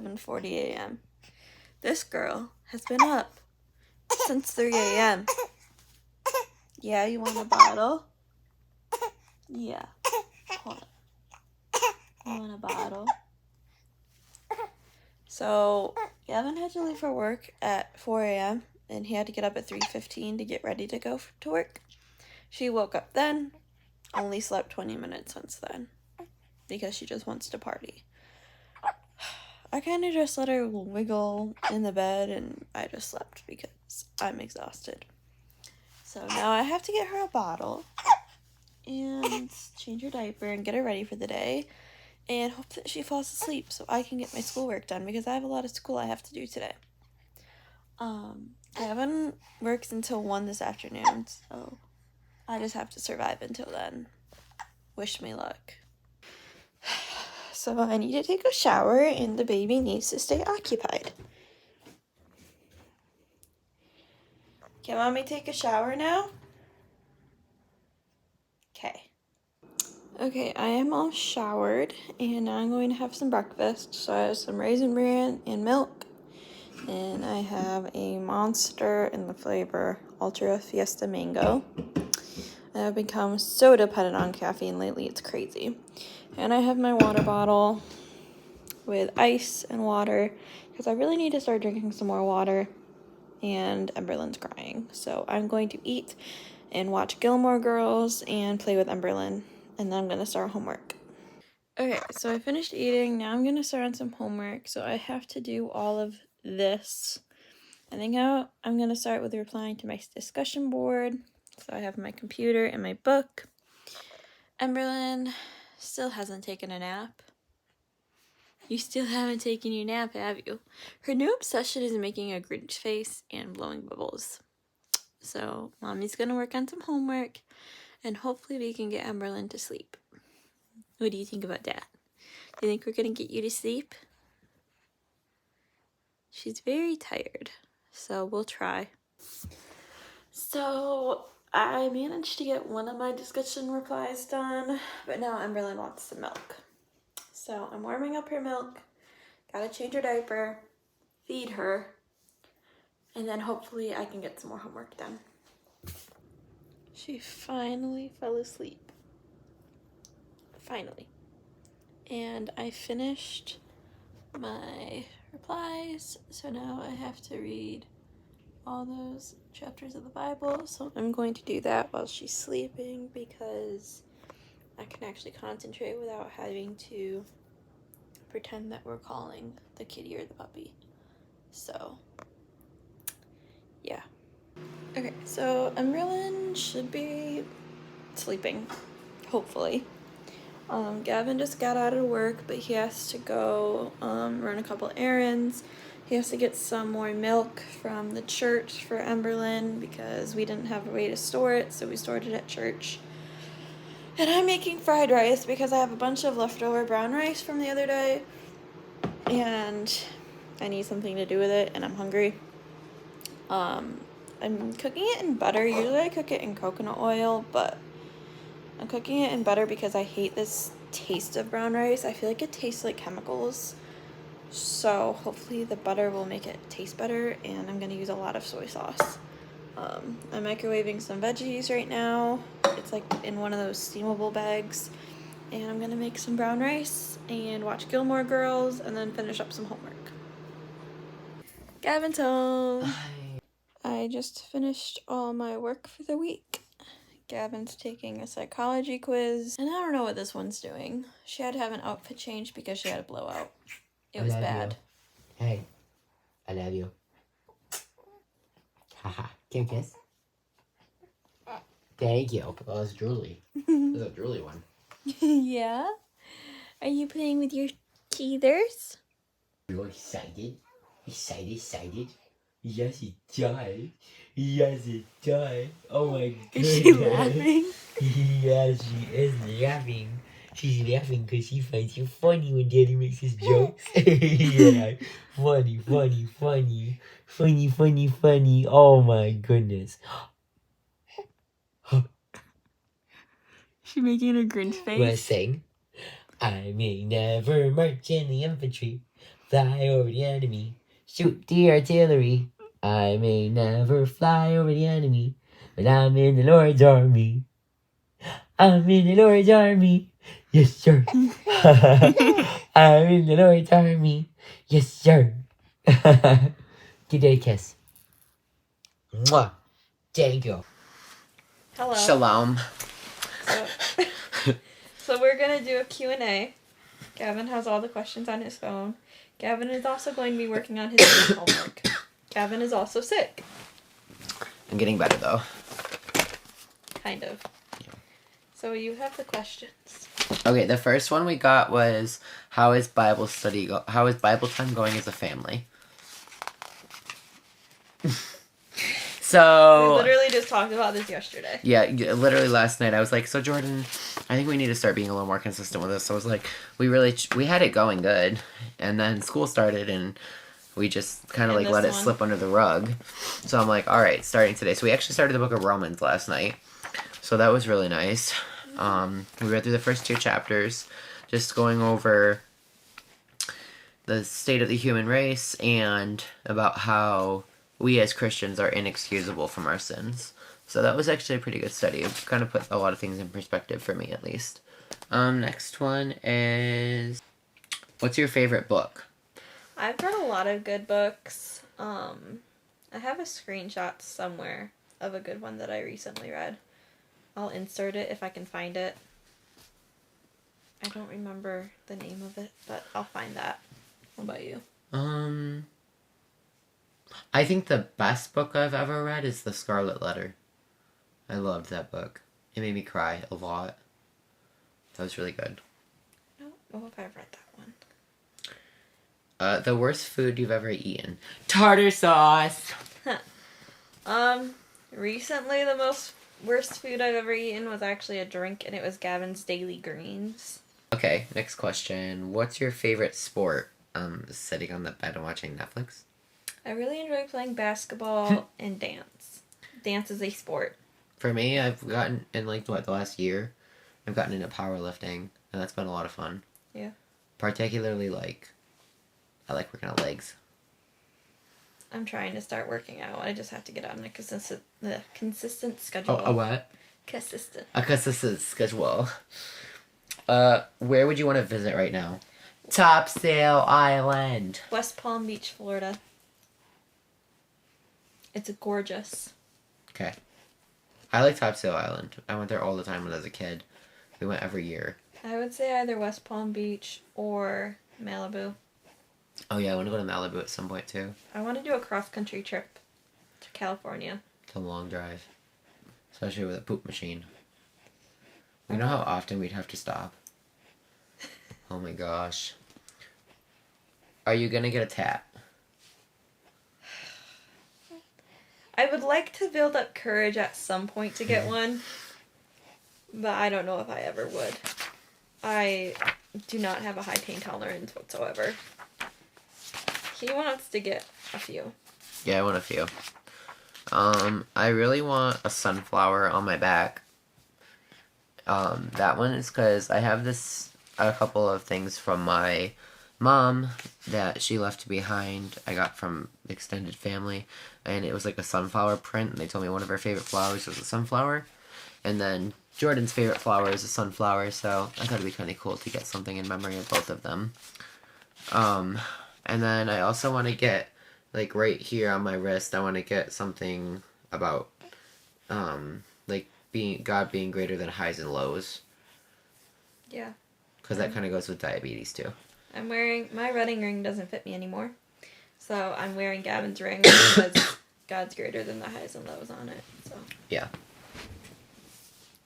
7:40 a.m. This girl has been up since 3 a.m. Yeah, you want a bottle? Yeah. Hold on. You want a bottle? So, Gavin had to leave for work at 4 a.m. and he had to get up at 3:15 to get ready to go to work. She woke up then, only slept 20 minutes since then because she just wants to party. I kind of just let her wiggle in the bed and I just slept because I'm exhausted. So now I have to get her a bottle and change her diaper and get her ready for the day and hope that she falls asleep so I can get my schoolwork done because I have a lot of school I have to do today. Gavin works until 1 this afternoon, so I just have to survive until then. Wish me luck. So I need to take a shower and the baby needs to stay occupied. Can mommy take a shower now? Okay, I am all showered and now I'm going to have some breakfast. So I have some Raisin Bran and milk. And I have a Monster in the flavor Ultra Fiesta Mango. I've become so dependent on caffeine lately, it's crazy. And I have my water bottle with ice and water because I really need to start drinking some more water. And Emberlyn's crying. So I'm going to eat and watch Gilmore Girls and play with Emberlyn. And then I'm going to start homework. Okay, so I finished eating. Now I'm going to start on some homework. So I have to do all of this. I think I'm going to start with replying to my discussion board. So I have my computer and my book. Emberlyn still hasn't taken a nap. You still haven't taken your nap, have you? Her new obsession is making a Grinch face and blowing bubbles. So mommy's going to work on some homework and hopefully we can get Emberlyn to sleep. What do you think about that? Do you think we're going to get you to sleep? She's very tired, so we'll try. So I managed to get one of my discussion replies done, but now Emberlyn wants some milk. So I'm warming up her milk, gotta change her diaper, feed her, and then hopefully I can get some more homework done. She finally fell asleep. Finally. And I finished my replies, so now I have to read all those chapters of the Bible. So I'm going to do that while she's sleeping because I can actually concentrate without having to pretend that we're calling the kitty or the puppy. So, yeah. Okay, so Emberlyn should be sleeping, hopefully. Gavin just got out of work, but he has to go run a couple errands. He has to get some more milk from the church for Emberlyn because we didn't have a way to store it, so we stored it at church. And I'm making fried rice because I have a bunch of leftover brown rice from the other day. And I need something to do with it, and I'm hungry. I'm cooking it in butter. Usually I cook it in coconut oil, but I'm cooking it in butter because I hate this taste of brown rice. I feel like it tastes like chemicals. So hopefully the butter will make it taste better, and I'm going to use a lot of soy sauce. I'm microwaving some veggies right now. It's like in one of those steamable bags. And I'm going to make some brown rice and watch Gilmore Girls and then finish up some homework. Gavin's home. Hi. I just finished all my work for the week. Gavin's taking a psychology quiz, and I don't know what this one's doing. She had to have an outfit change because she had a blowout. It was bad. You. Hey, I love you. Haha, can you kiss? Thank you. That was drooly. That was a drooly one. Yeah? Are you playing with your teethers? You're excited? Excited? Yes, it does. Yes, it does. Oh my goodness. Is she laughing? Yes, she is laughing. She's laughing because she finds it funny when Daddy makes his jokes. Yeah, funny. Oh my goodness. She making a Grinch face? Wanna sing? I may never march in the infantry, fly over the enemy. Shoot the artillery. I may never fly over the enemy, but I'm in the Lord's army. I'm in the Lord's army. Yes, sir. I'm in the Lord's army. Yes, sir. Give Daddy a kiss. Mwah. Thank you. Hello. Shalom. So, so we're gonna do a Q&A. Gavin has all the questions on his phone. Gavin is also going to be working on his homework. Gavin is also sick. I'm getting better though. Kind of. Yeah. So you have the questions. Okay, the first one we got was how is Bible time going as a family? So We literally just talked about this yesterday. yeah, literally last night I was like, so Jordan, I think we need to start being a little more consistent with this. So I was like, we had it going good, and then school started and we just kind of And like let it this one. slip under the rug. So I'm like, all right, starting today. So we actually started the book of Romans last night. So that was really nice. We read through the first 2 chapters, just going over the state of the human race and about how we as Christians are inexcusable from our sins. So that was actually a pretty good study. It kind of put a lot of things in perspective for me, at least. Next one is, what's your favorite book? I've read a lot of good books. I have a screenshot somewhere of a good one that I recently read. I'll insert it if I can find it. I don't remember the name of it, but I'll find that. What about you? I think the best book I've ever read is The Scarlet Letter. I loved that book. It made me cry a lot. That was really good. I don't know if I've read that one. The worst food you've ever eaten. Tartar sauce! Recently the worst food I've ever eaten was actually a drink, and it was Gavin's Daily Greens. Okay, next question. What's your favorite sport? Sitting on the bed and watching Netflix? I really enjoy playing basketball and dance. Dance is a sport. For me, I've gotten, in the last year, I've gotten into powerlifting, and that's been a lot of fun. Yeah. Particularly, I like working out legs. I'm trying to start working out. I just have to get on a consistent schedule. Oh, a what? Consistent. A consistent schedule. Where would you want to visit right now? Topsail Island. West Palm Beach, Florida. It's gorgeous. Okay. I like Topsail Island. I went there all the time when I was a kid. We went every year. I would say either West Palm Beach or Malibu. Oh yeah, I want to go to Malibu at some point too. I want to do a cross-country trip to California. It's a long drive. Especially with a poop machine. You know how often we'd have to stop? Oh my gosh. Are you gonna get a tat? I would like to build up courage at some point to get one, but I don't know if I ever would. I do not have a high pain tolerance whatsoever. He wants to get a few. Yeah, I want a few. I really want a sunflower on my back. That one is because I have a couple of things from my mom that she left behind. I got from extended family, and it was like a sunflower print, and they told me one of her favorite flowers was a sunflower. And then Jordan's favorite flower is a sunflower, so I thought it'd be kind of cool to get something in memory of both of them. And then I also want to get, right here on my wrist, I want to get something about, God being greater than highs and lows. Yeah. Because that kind of goes with diabetes, too. My wedding ring doesn't fit me anymore. So I'm wearing Gavin's ring because God's greater than the highs and lows on it. So. Yeah.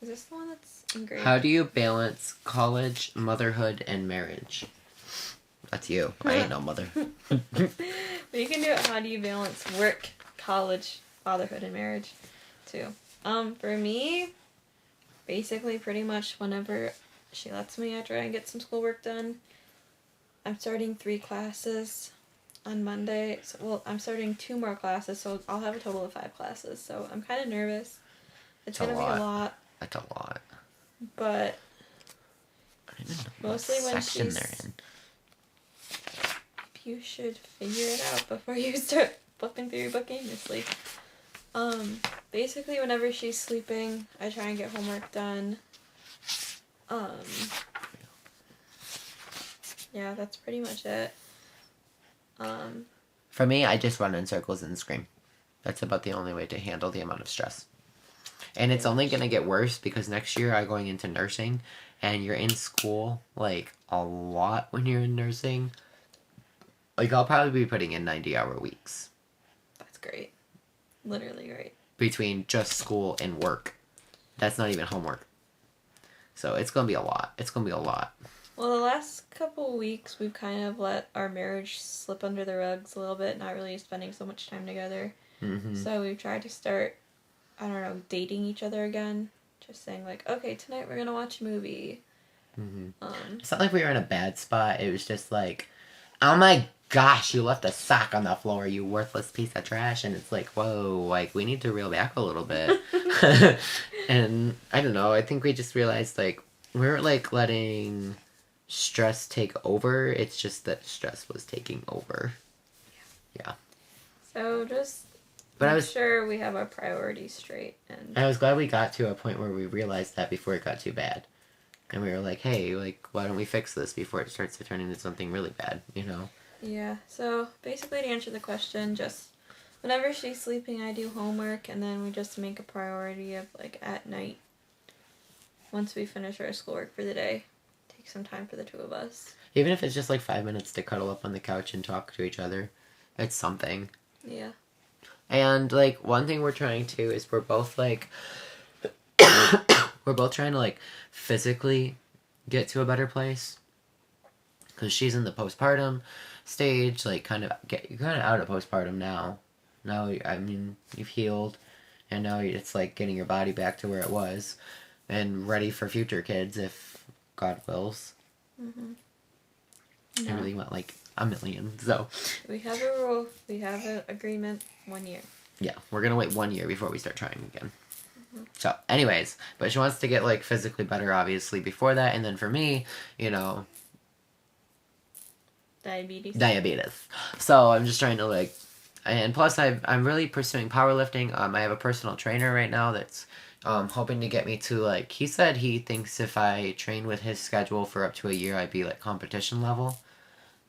Is this the one that's engraved? How do you balance college, motherhood, and marriage? That's you. I ain't no mother. But you can do it. How do you balance work, college, fatherhood, and marriage, too? For me, basically pretty much whenever she lets me, I try and get some schoolwork done. I'm starting 3 classes on Monday. I'm starting 2 more classes, so I'll have a total of 5 classes. So I'm kind of nervous. It's going to be a lot. That's a lot. But I don't even know mostly what when section she's... they're in. you should figure it out before you start flipping through your book aimlessly. Basically, whenever she's sleeping, I try and get homework done. Yeah, that's pretty much it. For me, I just run in circles and scream. That's about the only way to handle the amount of stress. And it's only going to get worse because next year I'm going into nursing, and you're in school, like, a lot when you're in nursing. Like, I'll probably be putting in 90-hour weeks. That's great. Literally great. Between just school and work. That's not even homework. So it's going to be a lot. It's going to be a lot. Well, the last couple weeks, we've kind of let our marriage slip under the rugs a little bit, not really spending so much time together. Mm-hmm. So we've tried to start, I don't know, dating each other again. Just saying, like, okay, tonight we're going to watch a movie. Mm-hmm. It's not like we were in a bad spot. It was just like, oh my gosh, you left a sock on the floor, you worthless piece of trash. And it's like, whoa, like, we need to reel back a little bit. And I don't know, I think we just realized, like, we weren't, like, letting stress take over. It's just that stress was taking over. Yeah. So just But make sure we have our priorities straight. And I was glad we got to a point where we realized that before it got too bad. And we were like, hey, like, why don't we fix this before it starts to turn into something really bad, you know? Yeah, so basically to answer the question, just whenever she's sleeping, I do homework, and then we just make a priority of, like, at night, once we finish our schoolwork for the day, take some time for the two of us. Even if it's just, like, 5 minutes to cuddle up on the couch and talk to each other, it's something. Yeah. And, like, one thing we're trying to is we're both, like, we're both trying to, like, physically get to a better place. Because she's in the postpartum stage, like, you're kind of out of postpartum now. Now, I mean, you've healed, and now it's, like, getting your body back to where it was, and ready for future kids, if God wills. Mm-hmm. I really want, like, 1 million, so. We have a rule, we have an agreement, 1 year. Yeah, we're gonna wait 1 year before we start trying again. So, anyways, but she wants to get, like, physically better, obviously, before that, and then for me, you know... Diabetes. So, I'm just trying to, like... And plus, I'm really pursuing powerlifting. I have a personal trainer right now that's hoping to get me to, like... He said he thinks if I train with his schedule for up to a year, I'd be, like, competition level.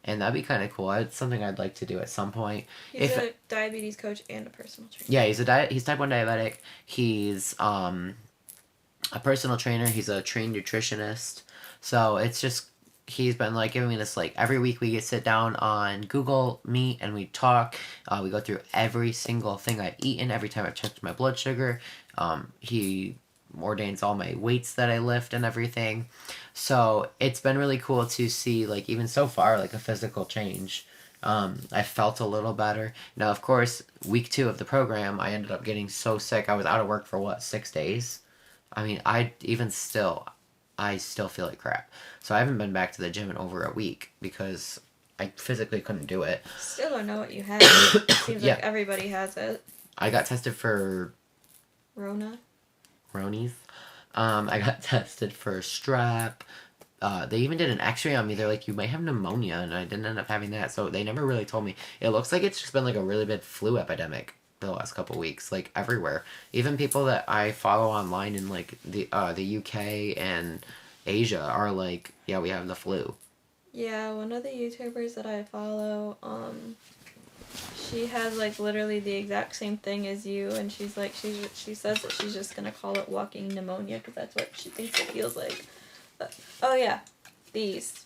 And that'd be kind of cool. It's something I'd like to do at some point. He's a diabetes coach and a personal trainer. Yeah, he's type 1 diabetic. He's a personal trainer. He's a trained nutritionist. So it's just, he's been, like, giving me this, like, every week we sit down on Google Meet and we talk. We go through every single thing I've eaten, every time I've checked my blood sugar. He ordains all my weights that I lift and everything. So it's been really cool to see, like, even so far, like, a physical change. I felt a little better. Now, of course, week 2 of the program, I ended up getting so sick. I was out of work for, 6 days? I mean, I still feel like crap. So I haven't been back to the gym in over a week because I physically couldn't do it. Still don't know what you have. It seems Yeah. like everybody has it. I got tested for... Ronies. I got tested for strep. They even did an x-ray on me. They're like, you might have pneumonia, and I didn't end up having that. So they never really told me. It looks like it's just been, like, a really big flu epidemic the last couple weeks, like, everywhere. Even people that I follow online in, like, the UK and Asia are like, yeah, we have the flu. Yeah, one of the YouTubers that I follow, she has, like, literally the exact same thing as you, and she's like, she says that she's just gonna call it walking pneumonia because that's what she thinks it feels like. But, oh yeah, this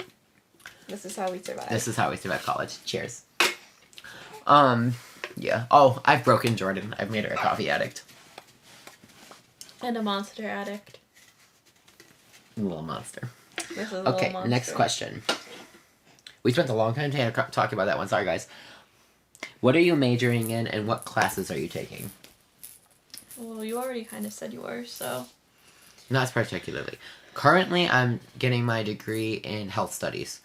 is how we survive. This is how we survive college. Cheers. Yeah. Oh, I've broken Jordan. I've made her a coffee addict. And a monster addict. Little monster. This is a Okay, little monster. next question. We spent a long time talking about that one. Sorry, guys. What are you majoring in, and what classes are you taking? Well, you already kind of said you were, so... Not particularly. Currently, I'm getting my degree in health studies.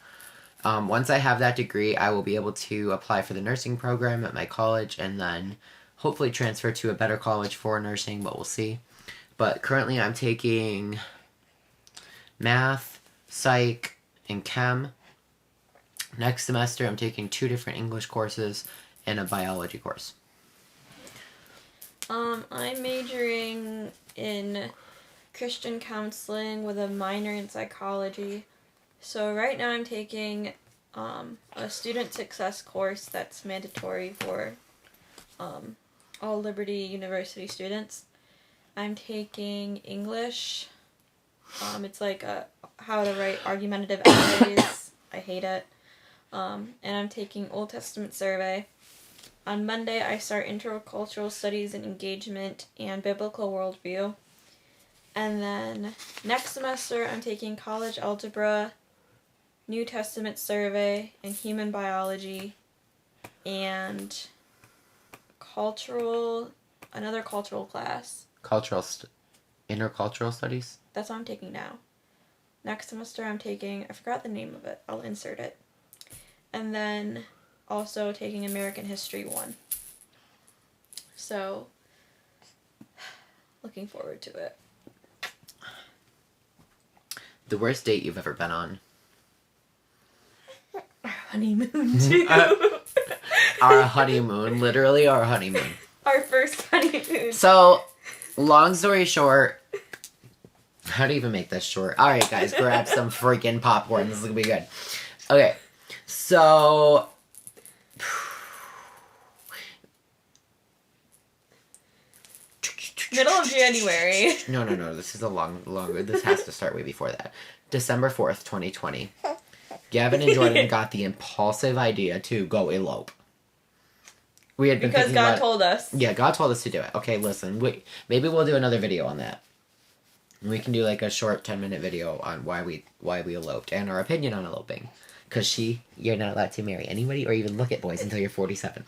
Once I have that degree, I will be able to apply for the nursing program at my college and then hopefully transfer to a better college for nursing, but we'll see. But currently, I'm taking math, psych, and chem. Next semester, I'm taking 2 different English courses and a biology course. I'm majoring in Christian counseling with a minor in psychology. So right now I'm taking a student success course that's mandatory for all Liberty University students. I'm taking English. It's like how to write argumentative essays. I hate it. And I'm taking Old Testament survey. On Monday, I start intercultural studies and engagement and biblical worldview. And then next semester, I'm taking college algebra, New Testament survey, and human biology, and another cultural class. Intercultural studies? That's what I'm taking now. Next semester, I'm taking, I forgot the name of it. I'll insert it. And then also taking American History 1. So, looking forward to it. The worst date you've ever been on? Our honeymoon, too. Our honeymoon. Literally our honeymoon. Our first honeymoon. So, long story short, how do you even make this short? Alright, guys, grab some freaking popcorn. This is gonna be good. Okay, so... Middle of January. No. This is a longer. This has to start way before that. December 4th, 2020. Gavin and Jordan got the impulsive idea to go elope. We had been because thinking God about, told us. Yeah, God told us to do it. Okay, listen. Maybe we'll do another video on that. We can do like a short 10-minute video on why we eloped and our opinion on eloping. Because you're not allowed to marry anybody or even look at boys until you're 47.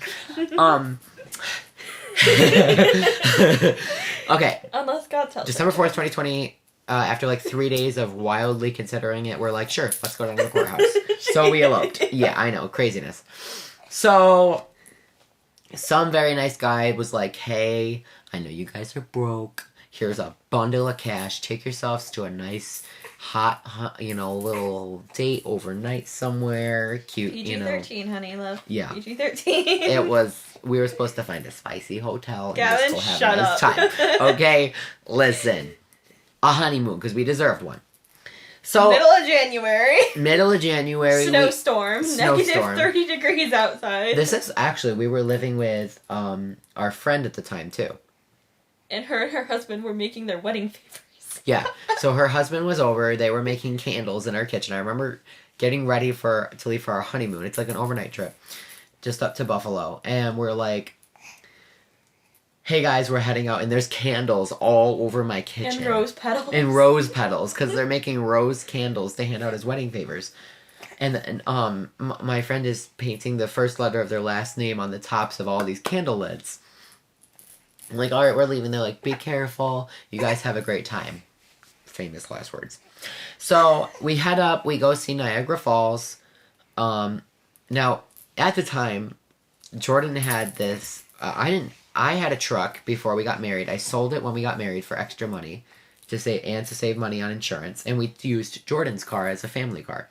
Okay. Unless God tells December us. 4th, 2020, after like 3 days of wildly considering it, we're like, sure, let's go down to the courthouse. So we eloped. Yeah, I know, craziness. So, some very nice guy was like, hey, I know you guys are broke. Here's a bundle of cash. Take yourselves to a nice, hot, little date overnight somewhere. Cute, PG-13, honey, love. Yeah. PG-13. We were supposed to find a spicy hotel and Gavin, just go have shut a nice up. time. Okay, listen. A honeymoon, because we deserved one. So Middle of January. Snowstorm. Snowstorm. Negative 30 degrees outside. This is actually, we were living with our friend at the time, too. And her and her husband were making their wedding favors. Yeah, so her husband was over. They were making candles in our kitchen. I remember getting ready to leave for our honeymoon. It's like an overnight trip. Just up to Buffalo. And we're like, hey guys, we're heading out. And there's candles all over my kitchen. And rose petals. And rose petals. Because they're making rose candles to hand out as wedding favors. And my friend is painting the first letter of their last name on the tops of all these candle lids. I'm like, alright, we're leaving. They're like, be careful. You guys have a great time. Famous last words. So, we head up. We go see Niagara Falls. Now, at the time, Jordan had this... I had a truck before we got married. I sold it when we got married for extra money. To save money on insurance. And we used Jordan's car as a family car.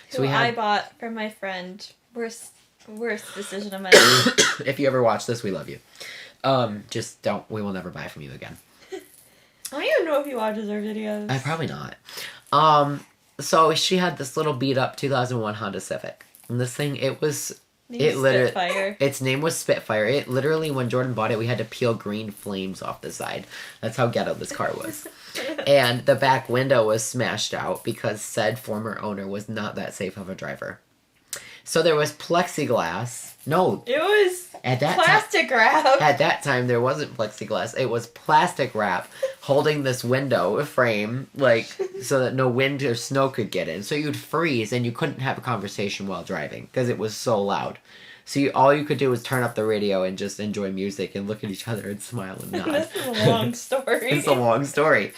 So I bought from my friend. Worst decision of my life. If you ever watch this, we love you. Just don't. We will never buy from you again. I don't even know if he watches our videos. Probably not. So she had this little beat up 2001 Honda Civic. And this thing, Spitfire. Its name was Spitfire. It literally, when Jordan bought it, we had to peel green flames off the side. That's how ghetto this car was. And the back window was smashed out because said former owner was not that safe of a driver. So there was plexiglass. No. It was plastic wrap. At that time, there wasn't plexiglass. It was plastic wrap holding this window frame, so that no wind or snow could get in. So you'd freeze and you couldn't have a conversation while driving because it was so loud. So all you could do was turn up the radio and just enjoy music and look at each other and smile and nod. This is a long story. It's a long story.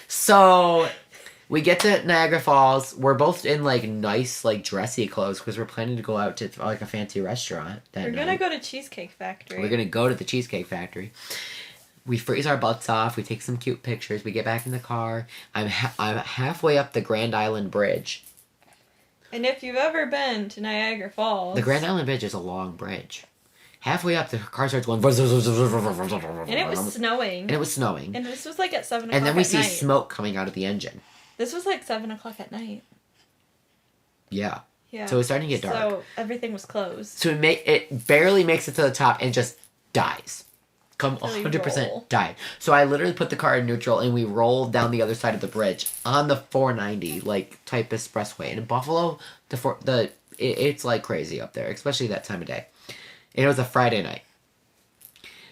So... we get to Niagara Falls. We're both in, nice, dressy clothes because we're planning to go out to, a fancy restaurant that night. We're gonna go to Cheesecake Factory. We're gonna go to the Cheesecake Factory. We freeze our butts off. We take some cute pictures. We get back in the car. I'm halfway up the Grand Island Bridge. And if you've ever been to Niagara Falls... The Grand Island Bridge is a long bridge. Halfway up, the car starts going... And it was snowing. And it was snowing. And this was like at 7 o'clock And then we at see night. smoke coming out of the engine. This was like 7 o'clock at night. Yeah. Yeah. So it was starting to get dark. So everything was closed. So it barely makes it to the top and just dies. Come So we 100% roll. died. So I literally put the car in neutral and we rolled down the other side of the bridge on the 490 like type expressway. And in Buffalo, it's like crazy up there, especially that time of day. And it was a Friday night.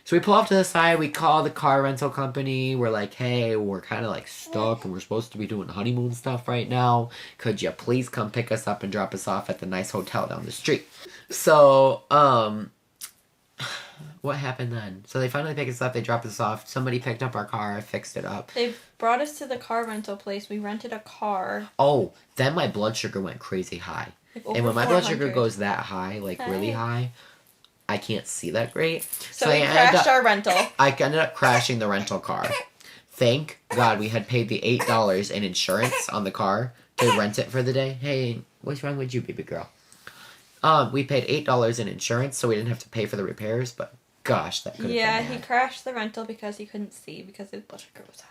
So we pull off to the side, we call the car rental company. We're like, hey, we're kind of like stuck and we're supposed to be doing honeymoon stuff right now. Could you please come pick us up and drop us off at the nice hotel down the street? So, what happened then? So they finally pick us up, they drop us off. Somebody picked up our car, fixed it up. They brought us to the car rental place. We rented a car. Oh, then my blood sugar went crazy high. Like And when my blood sugar 400. goes that high, like really high, I can't see that great. So we crashed our rental. I ended up crashing the rental car. Thank God we had paid the $8 in insurance on the car to rent it for the day. Hey, what's wrong with you, baby girl? We paid $8 in insurance, so we didn't have to pay for the repairs, but gosh, that could have Yeah, been he bad. crashed the rental because he couldn't see because his blood sugar was high.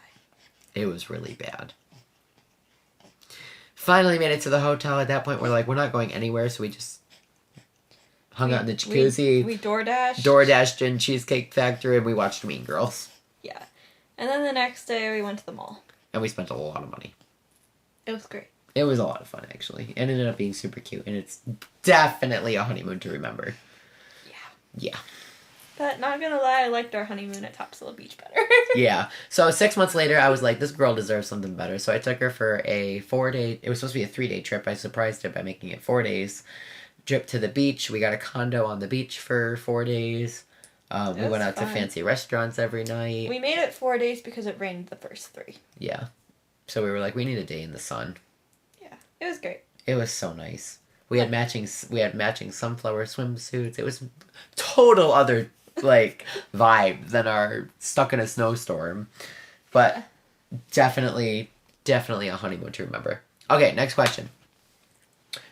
It was really bad. Finally made it to the hotel. At that point, we're like, we're not going anywhere, so we just hung out in the jacuzzi. We DoorDashed. DoorDashed in Cheesecake Factory, and we watched Mean Girls. Yeah. And then the next day we went to the mall. And we spent a lot of money. It was great. It It was a lot of fun, actually. It ended up being super cute, and it's definitely a honeymoon to remember. Yeah. But not gonna lie, I liked our honeymoon at Topsail Beach better. Yeah. So 6 months later, I was like, this girl deserves something better. So I took her for a 4-day... It was supposed to be a 3-day trip. I surprised her by making it 4 days. Trip to the beach. We got a condo on the beach for 4 days. We was went out to fun. fancy restaurants every night. We made it 4 days because it rained the first 3. Yeah. So we were like, we need a day in the sun. Yeah. It was great. It was so nice. We had matching sunflower swimsuits. It was total other like vibe than our stuck in a snowstorm. But definitely a honeymoon to remember. Okay, next question.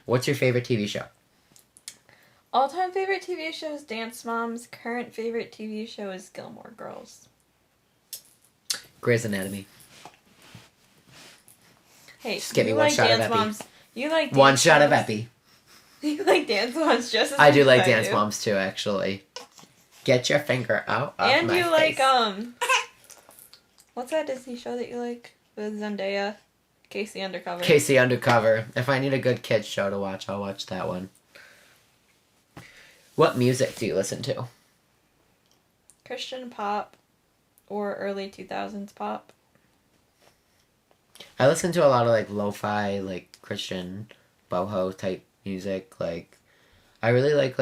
What's your favorite TV show? All-time favorite TV show is Dance Moms. Current favorite TV show is Gilmore Girls. Grey's Anatomy. Hey, Just give me you one like shot of Dance Epi. Moms. You like One Dance shot of Moms. Epi. You like Dance Moms just as I do much like as Dance do. Moms too, actually. Get your finger out of And my you face. like what's that Disney show that you like with Zendaya? Casey Undercover. Casey Undercover. If I need a good kids show to watch, I'll watch that one. What music do you listen to? Christian pop or early 2000s pop. I listen to a lot of like lo-fi, like Christian boho type music. Like, I really like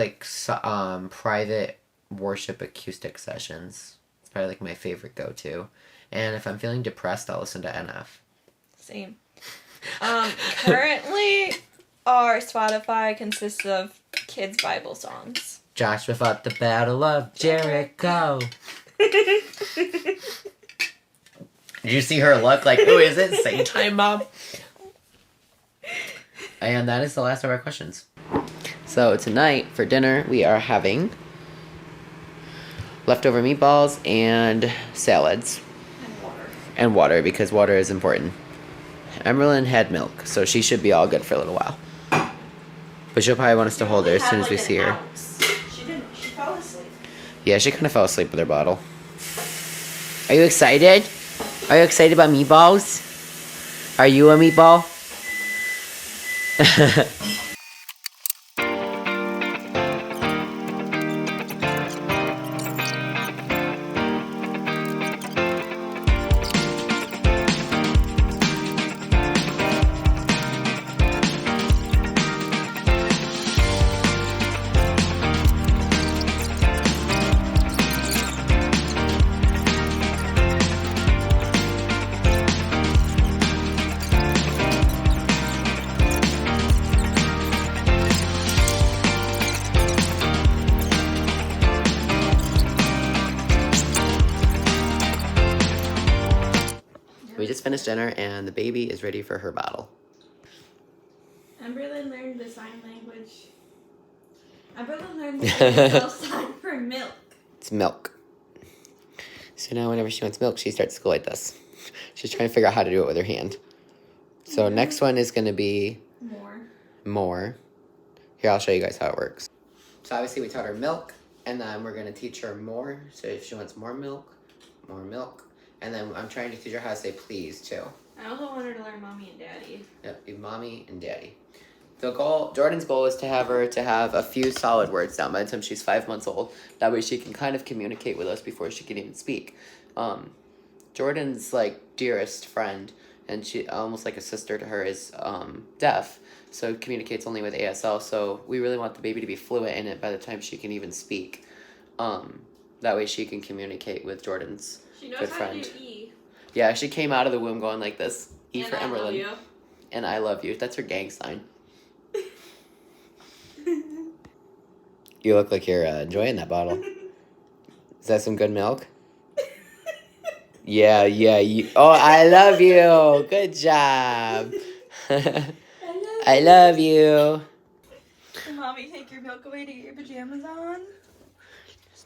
private worship acoustic sessions. It's probably like my favorite go-to. And if I'm feeling depressed, I'll listen to NF. Same. Currently, our Spotify consists of kids' Bible songs. Joshua fought the battle of Jericho. Did you see her look like, who is it? Same time, Mom. And that is the last of our questions. So tonight, for dinner, we are having leftover meatballs and salads. And water, because water is important. Emerlyn had milk, so she should be all good for a little while. But she'll probably want us to hold her as soon as we see her. She fell asleep. Yeah, she kind of fell asleep with her bottle. Are you excited? Are you excited about meatballs? Are you a meatball? We just finished dinner and the baby is ready for her bottle. Amberlyn learned the sign language. Amberlyn learned the ASL sign for milk. It's milk. So now whenever she wants milk, she starts to go like this. She's trying to figure out how to do it with her hand. So next one is going to be more. Here, I'll show you guys how it works. So obviously we taught her milk, and then we're going to teach her more. So if she wants more milk. And then I'm trying to teach her how to say please, too. I also want her to learn mommy and daddy. Yep, be mommy and daddy. The goal, Jordan's goal is to have her to have a few solid words down by the time she's 5 months old. That way she can kind of communicate with us before she can even speak. Jordan's like dearest friend, and she almost like a sister to her, is deaf, so communicates only with ASL. So we really want the baby to be fluent in it by the time she can even speak. That way she can communicate with Jordan's good friend. She knows how to do E. Yeah, she came out of the womb going like this. E And for I love Emberlyn. you. And I love you. That's her gang sign. You look like you're enjoying that bottle. Is that some good milk? Yeah. You. Oh, I love you. Good job. I love you. Can mommy take your milk away to get your pajamas on?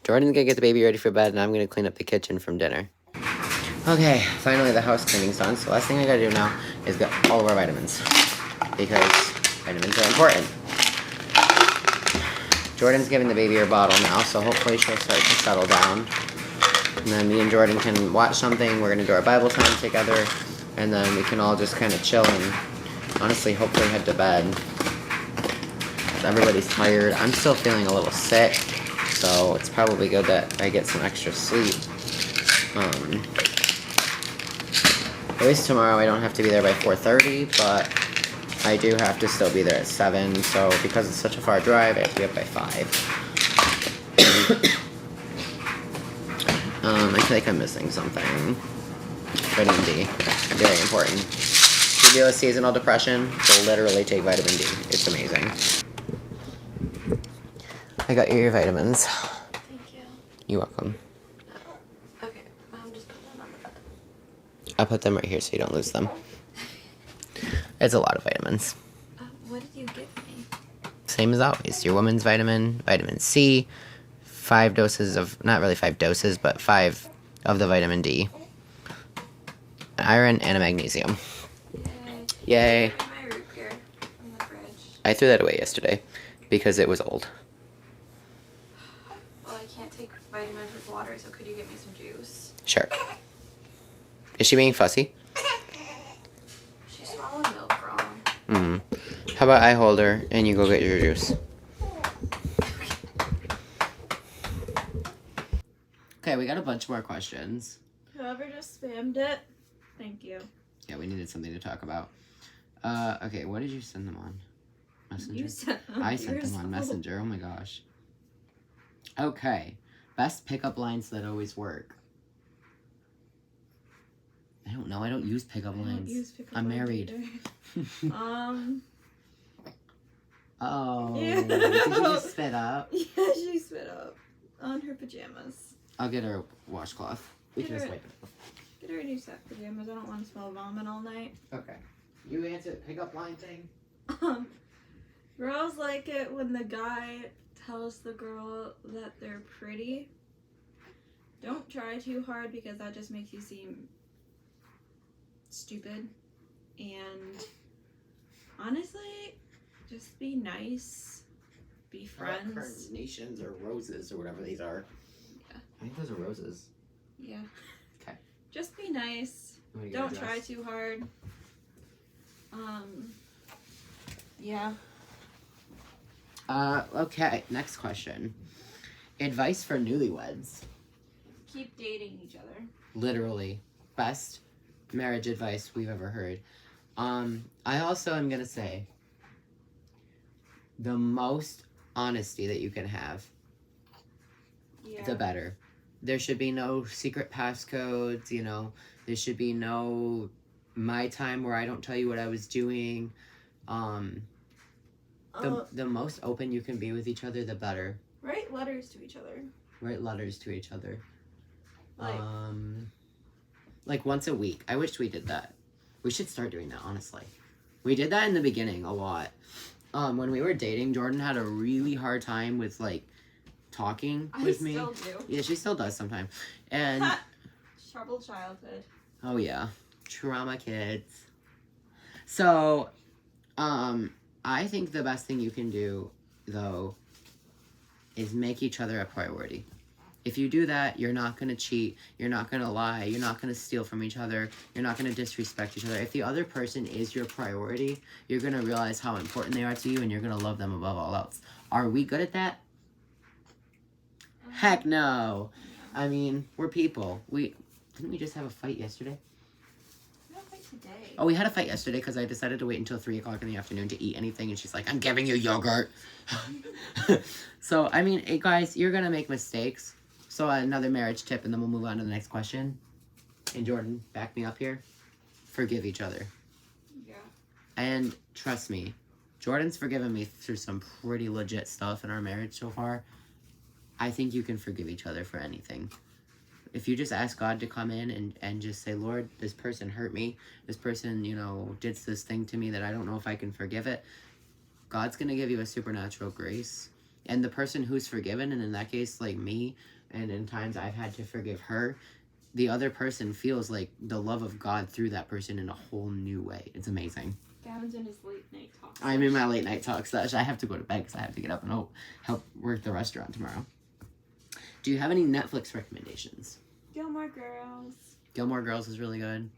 Jordan's gonna get the baby ready for bed, and I'm gonna clean up the kitchen from dinner. Okay, finally the house cleaning's done. So last thing I gotta do now is get all of our vitamins, because vitamins are important. Jordan's giving the baby her bottle now, so hopefully she'll start to settle down. And then me and Jordan can watch something. We're gonna do our Bible time together, and then we can all just kind of chill and honestly hopefully head to bed. Everybody's tired. I'm still feeling a little sick, so it's probably good that I get some extra sleep. At least tomorrow I don't have to be there by 4:30, but I do have to still be there at 7, so because it's such a far drive, I have to be up by 5. I feel like I'm missing something. Vitamin D. Very important. If you deal with seasonal depression, so literally take vitamin D. It's amazing. I got you your vitamins. Thank you. You're welcome. Okay, I'm just putting them on the bed. I'll put them right here so you don't lose them. It's a lot of vitamins. What did you give me? Same as always. Your woman's vitamin, vitamin C, 5 doses of, not really 5 doses, but 5 of the vitamin D. An iron and a magnesium. Yay. Give me my root beer from the fridge. I threw that away yesterday because it was old. Well, I can't take vitamins with water, so could you get me some juice? Sure. Is she being fussy? She swallowed milk wrong. How about I hold her and you go get your juice? Okay, we got a bunch more questions. Whoever just spammed it, thank you. Yeah, we needed something to talk about. Okay, what did you send them on? Messenger? You sent them. I sent them on Messenger. Oh my gosh. Okay. Best pickup lines that always work. I don't know. I don't use pickup lines. I'm married. Oh. Ew. Did you just spit up? Yeah, she spit up on her pajamas. I'll get her a washcloth. We can just Get wipe it. Get her a new set of pajamas. I don't want to smell vomit all night. Okay. You answer the pickup line thing? Girls like it when the guy tells the girl that they're pretty. Don't try too hard because that just makes you seem stupid. And honestly, just be nice. Be friends. Carnations or roses or whatever these are. Yeah. I think those are roses. Yeah. Okay. Just be nice. You wanna get a Don't try dress? too hard. Yeah. Okay, next question. Advice for newlyweds. Keep dating each other. Literally. Best marriage advice we've ever heard. I also am gonna say the most honesty that you can have, Yeah. the better. There should be no secret passcodes, you know. There should be no my time where I don't tell you what I was doing. The most open you can be with each other, the better. Write letters to each other. Write letters to each other. Like, Like once a week. I wish we did that. We should start doing that, honestly. We did that in the beginning a lot. When we were dating, Jordan had a really hard time with like talking with me. I still do. Yeah, she still does sometimes. And Troubled childhood. oh yeah, trauma kids. So, I think the best thing you can do though is make each other a priority. If you do that, you're not going to cheat, you're not going to lie, you're not going to steal from each other, you're not going to disrespect each other. If the other person is your priority, you're going to realize how important they are to you and you're going to love them above all else. Are we good at that? Heck no. I mean, we're people. Didn't we just have a fight yesterday? We had a fight today. Oh, we had a fight yesterday because I decided to wait until 3 o'clock in the afternoon to eat anything, and she's like, I'm giving you yogurt. So, I mean, hey, guys, you're going to make mistakes. So, another marriage tip, and then we'll move on to the next question. And Jordan, back me up here. Forgive each other. Yeah. And trust me, Jordan's forgiven me through some pretty legit stuff in our marriage so far. I think you can forgive each other for anything. If you just ask God to come in and just say, Lord, this person hurt me. This person, did this thing to me that I don't know if I can forgive it. God's going to give you a supernatural grace. And the person who's forgiven, and in that case, like me, and in times I've had to forgive her, the other person feels like the love of God through that person in a whole new way. It's amazing. Gavin's in his late night talk. I'm in my late night talk session. I have to go to bed because I have to get up and help work the restaurant tomorrow. Do you have any Netflix recommendations? Gilmore Girls. Gilmore Girls is really good.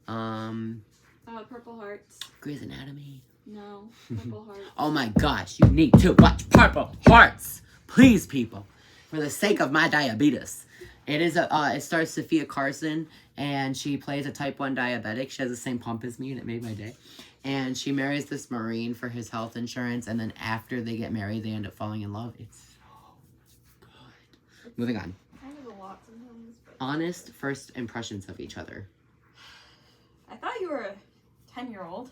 Purple Hearts. Grey's Anatomy. No, Purple Hearts. Oh my gosh, you need to watch Purple Hearts. Please, people. For the sake of my diabetes. It stars Sophia Carson, and she plays a type 1 diabetic. She has the same pump as me, and it made my day. And she marries this Marine for his health insurance, and then after they get married, they end up falling in love. It's so good. Moving on. Kind of a lot sometimes, but... Honest first impressions of each other. I thought you were a 10-year-old.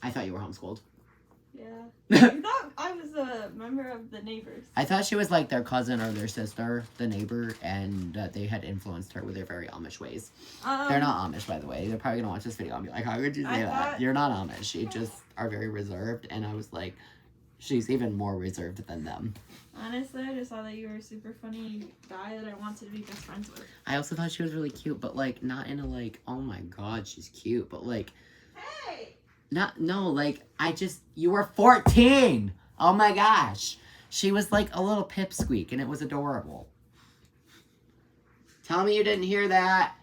I thought you were homeschooled. Yeah. I thought I was a member of the Neighbors. I thought she was like their cousin or their sister, the neighbor, and that they had influenced her with their very Amish ways. They're not Amish, by the way. They're probably going to watch this video and be like, how could you say that? You're not Amish. You just are very reserved. And I was like, she's even more reserved than them. Honestly, I just thought that you were a super funny guy that I wanted to be best friends with. I also thought she was really cute, but like not in a like, oh my god, she's cute, but like... Hey! You were 14! Oh my gosh. She was like a little pipsqueak, and it was adorable. Tell me you didn't hear that.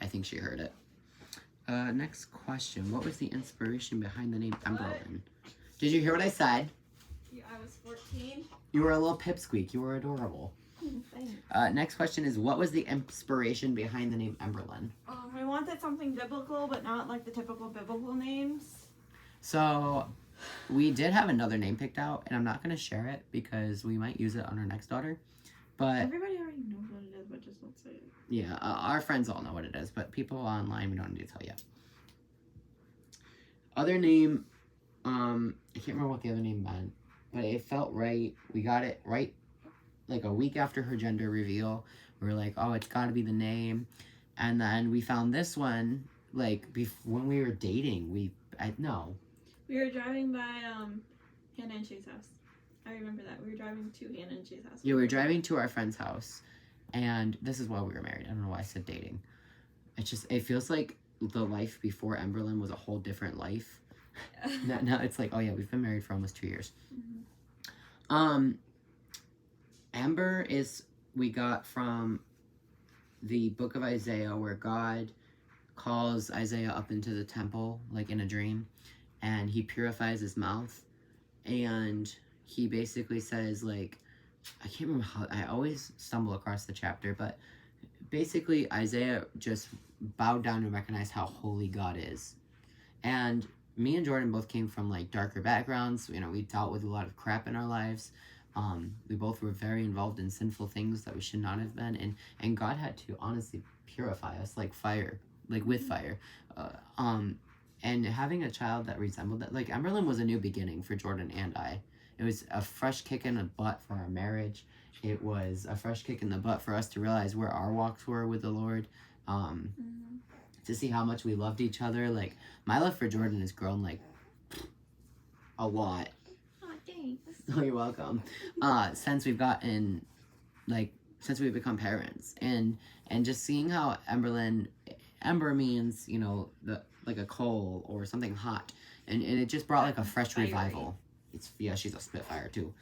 I think she heard it. Next question. What was the inspiration behind the name Emberlyn? Did you hear what I said? Yeah, I was 14. You were a little pipsqueak. You were adorable. Thanks. Next question is, what was the inspiration behind the name Emberlyn? I wanted something biblical, but not like the typical biblical names. So, we did have another name picked out, and I'm not going to share it because we might use it on our next daughter. But everybody already knows what it is, but just don't say it. Yeah, our friends all know what it is, but people online, we don't need to tell yet. Other name, I can't remember what the other name meant, but it felt right. We got it right like a week after her gender reveal. We were like, oh, it's got to be the name. And then we found this one, like, when we were dating. We were driving by Hannah and Shay's house. I remember that. We were driving to Hannah and Shay's house. Yeah, we were driving to our friend's house. And this is while we were married. I don't know why I said dating. It feels like the life before Emberlyn was a whole different life. Now it's like, oh yeah, we've been married for almost 2 years. Mm-hmm. Amber we got from the book of Isaiah, where God calls Isaiah up into the temple, like in a dream, and he purifies his mouth, and he basically says, like, I can't remember how, I always stumble across the chapter, but basically Isaiah just bowed down and recognized how holy God is. And me and Jordan both came from like darker backgrounds. We dealt with a lot of crap in our lives. We both were very involved in sinful things that we should not have been, and God had to honestly purify us like fire, like with fire. And having a child that resembled that, like Emberlyn was a new beginning for Jordan and I. It was a fresh kick in the butt for our marriage. It was a fresh kick in the butt for us to realize where our walks were with the Lord. to see how much we loved each other. Like, my love for Jordan has grown, like, a lot. Oh, thanks. Oh, you're welcome. Since we've gotten, like, since we've become parents. And just seeing how Ember means, you know, like a coal or something hot. And it just brought, like, a fresh revival. She's a Spitfire, too.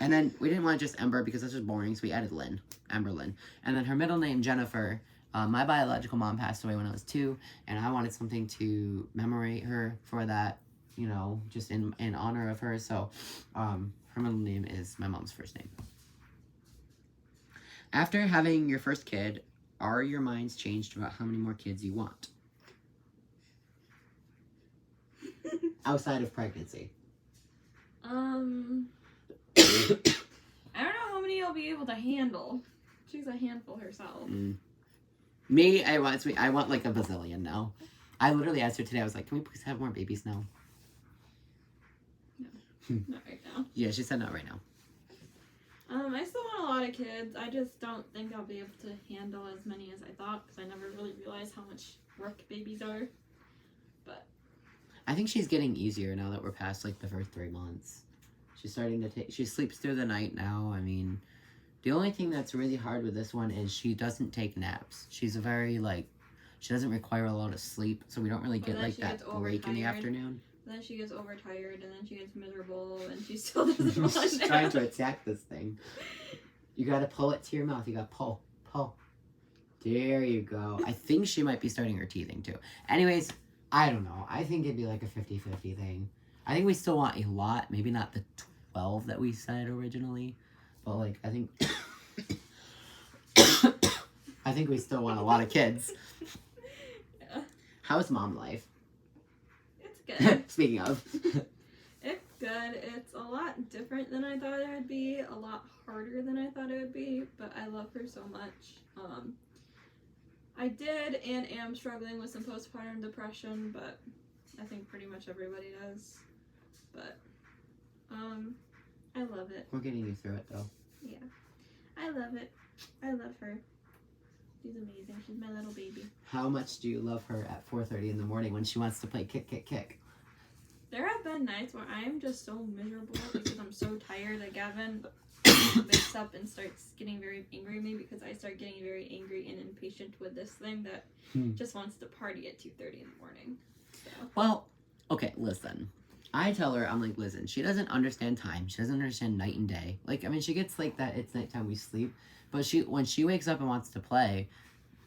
And then we didn't want just Ember because this was boring, so we added Lynn, Emberlyn. And then her middle name, Jennifer. My biological mom passed away when I was 2, and I wanted something to commemorate her for that, you know, just in honor of her. So her middle name is my mom's first name. After having your first kid, are your minds changed about how many more kids you want? Outside of pregnancy. I don't know how many I'll be able to handle. She's a handful herself. Me, I want like a bazillion now. I literally asked her today, I was like, can we please have more babies now? No, not right now. Yeah, she said not right now. I still want a lot of kids. I just don't think I'll be able to handle as many as I thought because I never really realized how much work babies are. But I think she's getting easier now that we're past like the first 3 months. She's starting to she sleeps through the night now. I mean, the only thing that's really hard with this one is she doesn't take naps. She's a very she doesn't require a lot of sleep, so we don't really get like that break in the afternoon. Then she gets overtired, and then she gets miserable, and she still doesn't want to She's trying to attack this thing. You gotta pull it to your mouth. You gotta pull. There you go. I think she might be starting her teething too. Anyways, I don't know. I think it'd be like a 50-50 thing. I think we still want a lot. Maybe not the 12 that we said originally, but like I think I think we still want a lot of kids. Yeah. How's mom life? It's good. Speaking of. It's good. It's a lot different than I thought it would be. A lot harder than I thought it would be. But I love her so much. I did and am struggling with some postpartum depression, but I think pretty much everybody does. But I love it. We're getting you through it though. Yeah. I love it. I love her. She's amazing. She's my little baby. How much do you love her at 4:30 in the morning when she wants to play kick? There have been nights where I am just so miserable because I'm so tired that Gavin wakes up and starts getting very angry at me because I start getting very angry and impatient with this thing that just wants to party at 2:30 in the morning. So. Well, okay, listen. I tell her, I'm like, listen, she doesn't understand time. She doesn't understand night and day. Like, I mean, she gets like that, it's nighttime, we sleep. But when she wakes up and wants to play,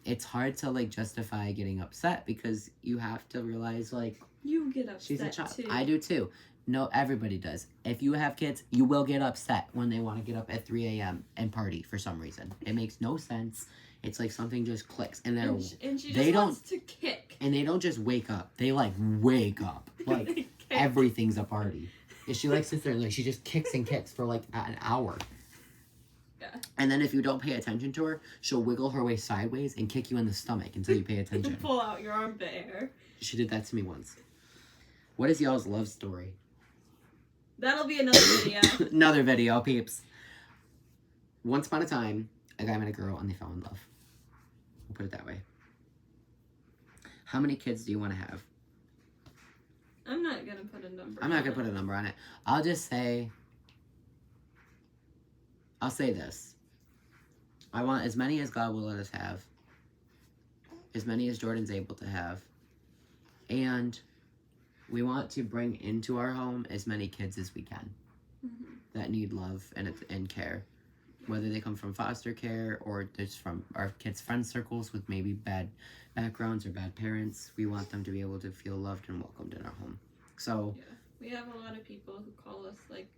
it's hard to, like, justify getting upset because you have to realize, like... You get upset, she's a child. too. I do, too. No, everybody does. If you have kids, you will get upset when they want to get up at 3 a.m. and party for some reason. It makes no sense. It's like something just clicks. And she just wants to kick. And they don't just wake up. They, like, wake up. Like, everything's a party. And she, like, sits there and, like, she just kicks and kicks for, like, an hour. Yeah. And then if you don't pay attention to her, she'll wiggle her way sideways and kick you in the stomach until you pay attention. Pull out your armpit hair. She did that to me once. What is y'all's love story? That'll be another video. Another video, peeps. Once upon a time, a guy met a girl and they fell in love. We'll put it that way. How many kids do you want to have? I'm not going to put a number I'm not going to put a number on it. I'll just say... I'll say this. I want as many as God will let us have. As many as Jordan's able to have. And we want to bring into our home as many kids as we can. Mm-hmm. That need love and care. Whether they come from foster care or just from our kids' friend circles with maybe bad backgrounds or bad parents. We want them to be able to feel loved and welcomed in our home. So... yeah. We have a lot of people who call us, like,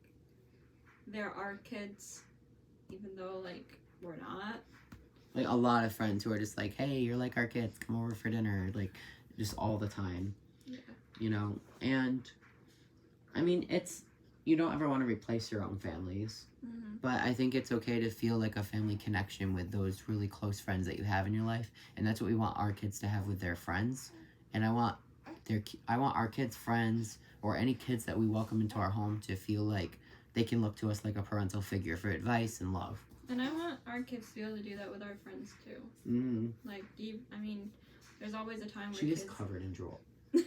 they're our kids. Even though, like, we're not. Like, a lot of friends who are just like, hey, you're like our kids. Come over for dinner. Like, just all the time. Yeah. You know? And, I mean, it's... You don't ever want to replace your own families. Mm-hmm. But I think it's okay to feel like a family connection with those really close friends that you have in your life. And that's what we want our kids to have with their friends. And I want our kids' friends or any kids that we welcome into our home to feel like they can look to us like a parental figure for advice and love. And I want our kids to be able to do that with our friends, too. Mm-hmm. Like, I mean, there's always a time where She is kids, covered in drool.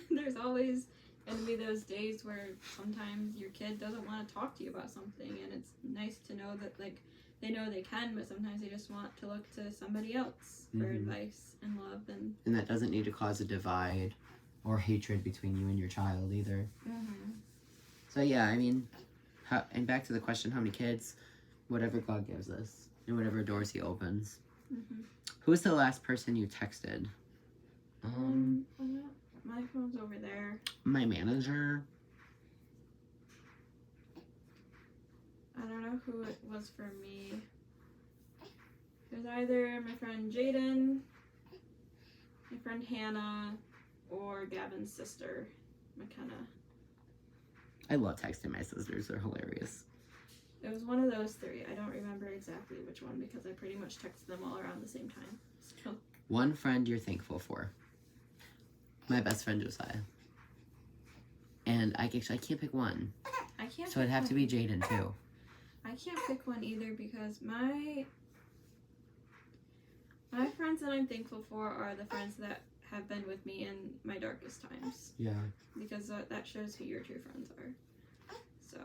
there's always going to be those days where sometimes your kid doesn't want to talk to you about something, and it's nice to know that, like, they know they can, but sometimes they just want to look to somebody else for advice and love. And that doesn't need to cause a divide or hatred between you and your child either. So yeah, I mean, and back to the question, how many kids? Whatever God gives us, and whatever doors He opens. Who was the last person you texted? My phone's over there. My manager. I don't know who it was for me. It was either my friend Jaden, my friend Hannah, or Gavin's sister, McKenna. I love texting my sisters. They're hilarious. It was one of those three. I don't remember exactly which one because I pretty much texted them all around the same time. So. One friend you're thankful for. My best friend Josiah. And I can't pick one. I can't. So it'd have to be Jaden too. I can't pick one either because my friends that I'm thankful for are the friends that have been with me in my darkest times. Yeah. Because that shows who your true friends are. So.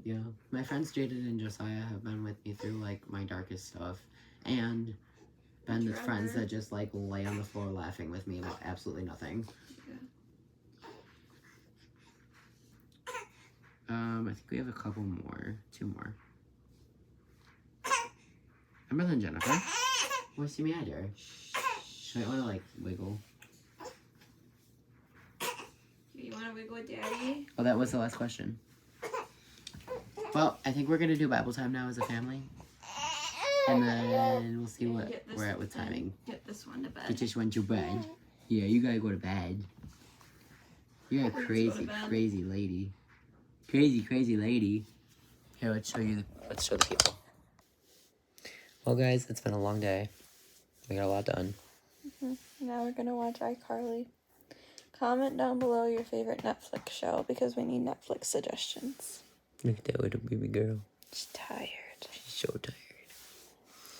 Yeah. My friends Jaden and Josiah have been with me through, like, my darkest stuff. And been the friends that just, like, lay on the floor laughing with me about absolutely nothing. I think we have a couple more. 2 more. Remember than Jennifer? Want to see me at her? She might want to, like, wiggle. You want to wiggle with Daddy? Oh, that was the last question. Well, I think we're going to do Bible time now as a family. And then we'll see what we're at with timing. Get this one to bed. Get this one to bed. Yeah, you gotta go to bed. You're a crazy, crazy lady. Crazy, crazy lady. Here, let's show the people. Well, guys, it's been a long day. We got a lot done. Now we're gonna watch iCarly. Comment down below your favorite Netflix show because we need Netflix suggestions. Look at that little baby girl. She's tired. She's so tired.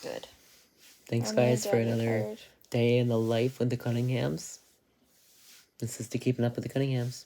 Good. Thanks, guys, for another day in the life with the Cunninghams. This is to Keeping Up with the Cunninghams.